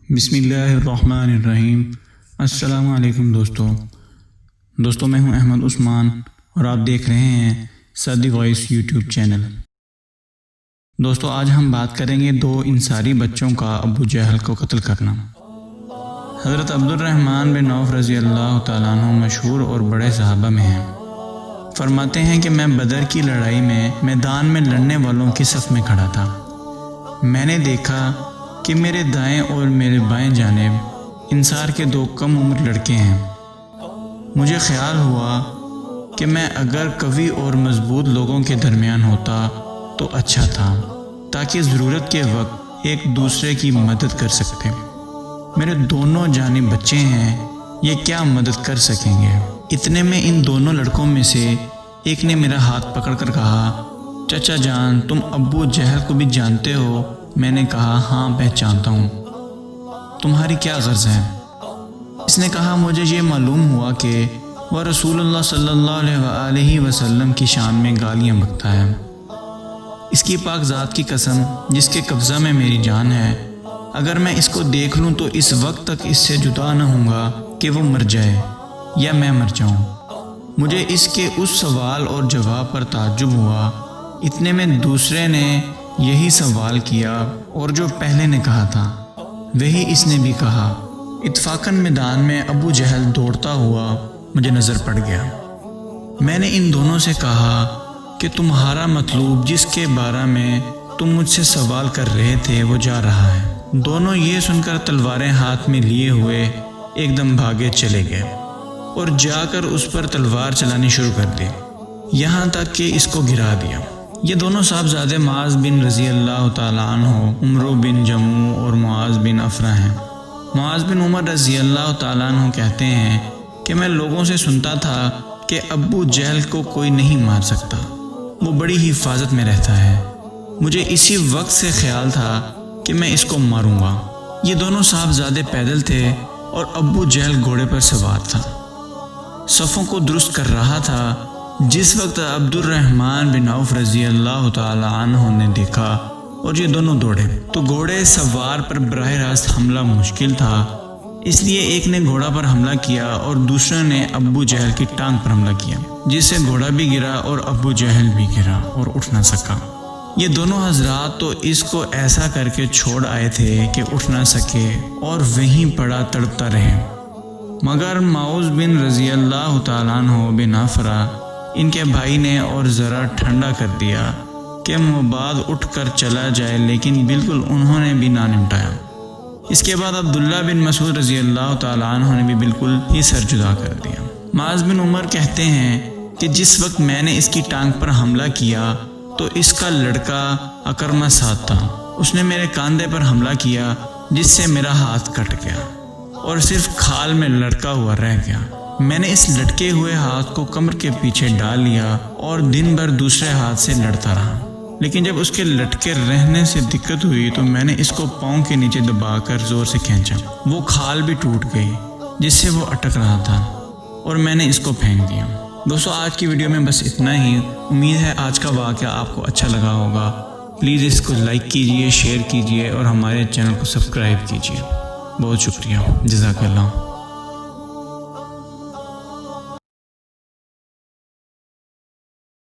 بسم اللہ الرحمن الرحیم۔ السلام علیکم دوستوں میں ہوں احمد عثمان اور آپ دیکھ رہے ہیں سعدی وائس یوٹیوب چینل۔ دوستوں آج ہم بات کریں گے دو انصاری بچوں کا ابو جہل کو قتل کرنا۔ حضرت عبد الرحمن بن عوف رضی اللہ تعالیٰ عنہ مشہور اور بڑے صحابہ میں ہیں۔ فرماتے ہیں کہ میں بدر کی لڑائی میں میدان میں لڑنے والوں کی صف میں کھڑا تھا۔ میں نے دیکھا کہ میرے دائیں اور میرے بائیں جانب انصار کے دو کم عمر لڑکے ہیں۔ مجھے خیال ہوا کہ میں اگر قوی اور مضبوط لوگوں کے درمیان ہوتا تو اچھا تھا، تاکہ ضرورت کے وقت ایک دوسرے کی مدد کر سکتے۔ میرے دونوں جانب بچے ہیں، یہ کیا مدد کر سکیں گے؟ اتنے میں ان دونوں لڑکوں میں سے ایک نے میرا ہاتھ پکڑ کر کہا، چچا جان تم ابو جہل کو بھی جانتے ہو؟ میں نے کہا ہاں پہچانتا ہوں، تمہاری کیا غرض ہے؟ اس نے کہا مجھے یہ معلوم ہوا کہ وہ رسول اللہ صلی اللہ علیہ وآلہ وسلم کی شان میں گالیاں بکتا ہے۔ اس کی پاک ذات کی قسم جس کے قبضہ میں میری جان ہے، اگر میں اس کو دیکھ لوں تو اس وقت تک اس سے جدا نہ ہوں گا کہ وہ مر جائے یا میں مر جاؤں۔ مجھے اس کے اس سوال اور جواب پر تعجب ہوا۔ اتنے میں دوسرے نے یہی سوال کیا اور جو پہلے نے کہا تھا وہی اس نے بھی کہا۔ اتفاقاً میدان میں ابو جہل دوڑتا ہوا مجھے نظر پڑ گیا۔ میں نے ان دونوں سے کہا کہ تمہارا مطلوب جس کے بارے میں تم مجھ سے سوال کر رہے تھے وہ جا رہا ہے۔ دونوں یہ سن کر تلواریں ہاتھ میں لیے ہوئے ایک دم بھاگے چلے گئے اور جا کر اس پر تلوار چلانی شروع کر دی، یہاں تک کہ اس کو گرا دیا۔ یہ دونوں صاحبزادے معاذ بن رضی اللہ تعالیٰ عنہ، عمرو بن جموع اور معاذ بن افرا ہیں۔ معاذ بن عمر رضی اللہ تعالیٰ عنہ کہتے ہیں کہ میں لوگوں سے سنتا تھا کہ ابو جہل کو کوئی نہیں مار سکتا، وہ بڑی ہی حفاظت میں رہتا ہے۔ مجھے اسی وقت سے خیال تھا کہ میں اس کو ماروں گا۔ یہ دونوں صاحبزادے پیدل تھے اور ابو جہل گھوڑے پر سوار تھا، صفوں کو درست کر رہا تھا۔ جس وقت عبد الرحمن بن عوف رضی اللہ تعالی عنہ نے دیکھا اور یہ دونوں دوڑے تو گھوڑے سوار پر براہ راست حملہ مشکل تھا، اس لیے ایک نے گھوڑا پر حملہ کیا اور دوسرے نے ابو جہل کی ٹانگ پر حملہ کیا، جس سے گھوڑا بھی گرا اور ابو جہل بھی گرا اور اٹھ نہ سکا۔ یہ دونوں حضرات تو اس کو ایسا کر کے چھوڑ آئے تھے کہ اٹھ نہ سکے اور وہیں پڑا تڑپتا رہے، مگر معاذ بن رضی اللہ تعالیٰ عنہ بن افرا ان کے بھائی نے اور ذرا ٹھنڈا کر دیا کہ مباد اٹھ کر چلا جائے، لیکن بالکل انہوں نے بھی نہ نمٹایا۔ اس کے بعد عبداللہ بن مسعود رضی اللہ تعالیٰ عنہ نے بھی بالکل ہی سر جدا کر دیا۔ معاذ بن عمر کہتے ہیں کہ جس وقت میں نے اس کی ٹانگ پر حملہ کیا تو اس کا لڑکا اکرمہ ساتھ تھا، اس نے میرے کاندھے پر حملہ کیا جس سے میرا ہاتھ کٹ گیا اور صرف کھال میں لٹکا ہوا رہ گیا۔ میں نے اس لٹکے ہوئے ہاتھ کو کمر کے پیچھے ڈال لیا اور دن بھر دوسرے ہاتھ سے لڑتا رہا، لیکن جب اس کے لٹکے رہنے سے دقت ہوئی تو میں نے اس کو پاؤں کے نیچے دبا کر زور سے کھینچا، وہ کھال بھی ٹوٹ گئی جس سے وہ اٹک رہا تھا اور میں نے اس کو پھینک دیا۔ دوستوں آج کی ویڈیو میں بس اتنا ہی۔ امید ہے آج کا واقعہ آپ کو اچھا لگا ہوگا۔ پلیز اس کو لائک کیجئے، شیئر کیجئے اور ہمارے چینل کو سبسکرائب کیجئے۔ بہت شکریہ، جزاک اللہ۔